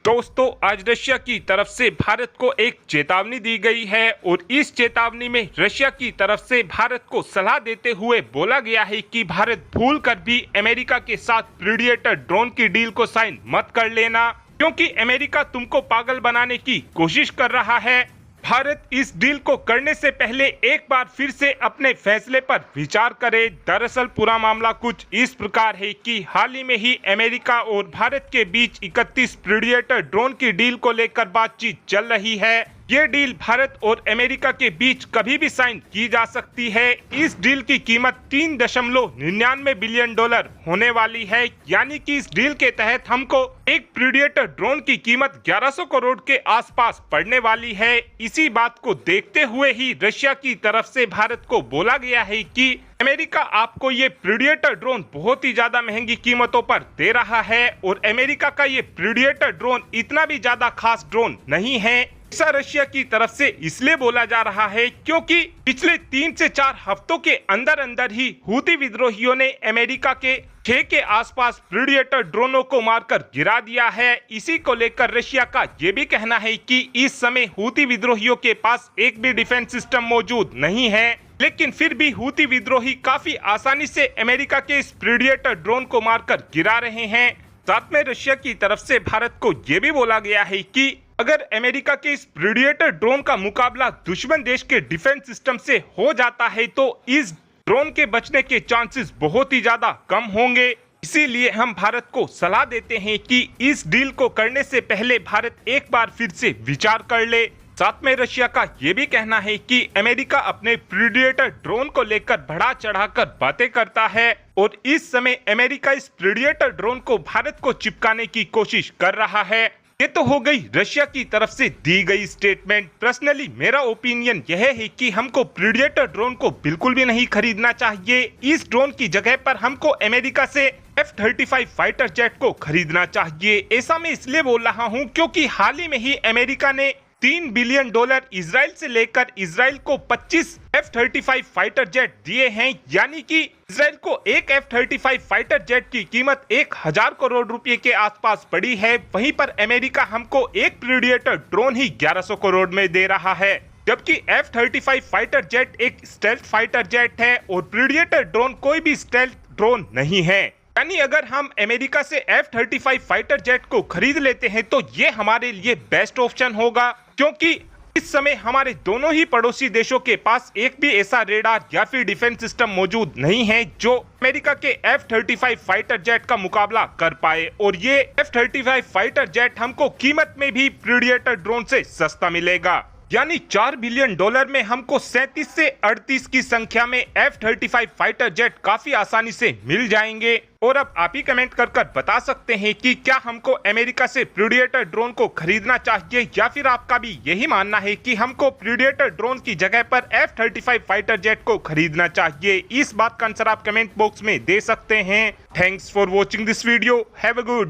दोस्तों, आज रशिया की तरफ से भारत को एक चेतावनी दी गई है और इस चेतावनी में रशिया की तरफ से भारत को सलाह देते हुए बोला गया है कि भारत भूल कर भी अमेरिका के साथ प्रीडिएटर ड्रोन की डील को साइन मत कर लेना, क्योंकि अमेरिका तुमको पागल बनाने की कोशिश कर रहा है। भारत इस डील को करने से पहले एक बार फिर से अपने फैसले पर विचार करे। दरअसल पूरा मामला कुछ इस प्रकार है कि हाल ही में ही अमेरिका और भारत के बीच 31 प्रीडिएटर ड्रोन की डील को लेकर बातचीत चल रही है। ये डील भारत और अमेरिका के बीच कभी भी साइन की जा सकती है। इस डील की कीमत $3.99 बिलियन होने वाली है, यानी कि इस डील के तहत हमको एक प्रीडिएटर ड्रोन की कीमत 1100 करोड़ के आसपास पड़ने वाली है। इसी बात को देखते हुए ही रशिया की तरफ से भारत को बोला गया है कि अमेरिका आपको ये प्रीडिएटर ड्रोन बहुत ही ज्यादा महंगी कीमतों पर दे रहा है और अमेरिका का ये प्रीडिएटर ड्रोन इतना भी ज्यादा खास ड्रोन नहीं है। ऐसा रशिया की तरफ से इसलिए बोला जा रहा है क्योंकि पिछले 3 से 4 हफ्तों के अंदर अंदर ही हूती विद्रोहियों ने अमेरिका के 6 के आसपास प्रीडिएटर ड्रोनों को मारकर गिरा दिया है। इसी को लेकर रशिया का ये भी कहना है कि इस समय हूती विद्रोहियों के पास एक भी डिफेंस सिस्टम मौजूद नहीं है, लेकिन फिर भी हूती विद्रोही काफी आसानी से अमेरिका के इस प्रीडिएटर ड्रोन को मारकर गिरा रहे हैं। साथ में रशिया की तरफ से भारत को ये भी बोला गया है कि अगर अमेरिका के इस प्रीडिएटर ड्रोन का मुकाबला दुश्मन देश के डिफेंस सिस्टम से हो जाता है तो इस ड्रोन के बचने के चांसेस बहुत ही ज्यादा कम होंगे। इसीलिए हम भारत को सलाह देते हैं कि इस डील को करने से पहले भारत एक बार फिर से विचार कर ले। साथ में रशिया का ये भी कहना है कि अमेरिका अपने प्रीडिएटर ड्रोन को लेकर बढ़ा चढ़ाकर बातें करता है और इस समय अमेरिका इस प्रीडिएटर ड्रोन को भारत को चिपकाने की कोशिश कर रहा है। ये तो हो गई रशिया की तरफ से दी गई स्टेटमेंट। पर्सनली मेरा ओपिनियन यह है कि हमको प्रीडिएटर ड्रोन को बिल्कुल भी नहीं खरीदना चाहिए। इस ड्रोन की जगह पर हमको अमेरिका से F-35 फाइटर जेट को खरीदना चाहिए। ऐसा मैं इसलिए बोल रहा हूँ क्योंकि हाल ही में ही अमेरिका ने $3 बिलियन इजराइल से लेकर इजराइल को 25 F-35 फाइटर जेट दिए हैं, यानी कि इजराइल को एक F-35 फाइटर जेट की कीमत 1000 करोड़ रुपए के आसपास पड़ी है। वहीं पर अमेरिका हमको एक प्रीडिएटर ड्रोन ही 1100 करोड़ में दे रहा है, जबकि F-35 फाइटर जेट एक स्टेल्थ फाइटर जेट है और प्रीडिएटर ड्रोन कोई भी स्टेल्थ ड्रोन नहीं है। यानी अगर हम अमेरिका से F-35 फाइटर जेट को खरीद लेते हैं तो ये हमारे लिए बेस्ट ऑप्शन होगा, क्योंकि इस समय हमारे दोनों ही पड़ोसी देशों के पास एक भी ऐसा रेडार या फिर डिफेंस सिस्टम मौजूद नहीं है जो अमेरिका के F-35 फाइटर जेट का मुकाबला कर पाए। और ये F-35 फाइटर जेट हमको कीमत में भी प्रीडिएटर ड्रोन से सस्ता मिलेगा, यानी $4 बिलियन में हमको 37 से 38 की संख्या में F-35 फाइटर जेट काफी आसानी से मिल जाएंगे। और अब आप ही कमेंट कर बता सकते हैं कि क्या हमको अमेरिका से प्रीडिएटर ड्रोन को खरीदना चाहिए या फिर आपका भी यही मानना है कि हमको प्रीडिएटर ड्रोन की जगह पर F-35 फाइटर जेट को खरीदना चाहिए। इस बात का आंसर आप कमेंट बॉक्स में दे सकते हैं। Thanks for watching this video. Have a good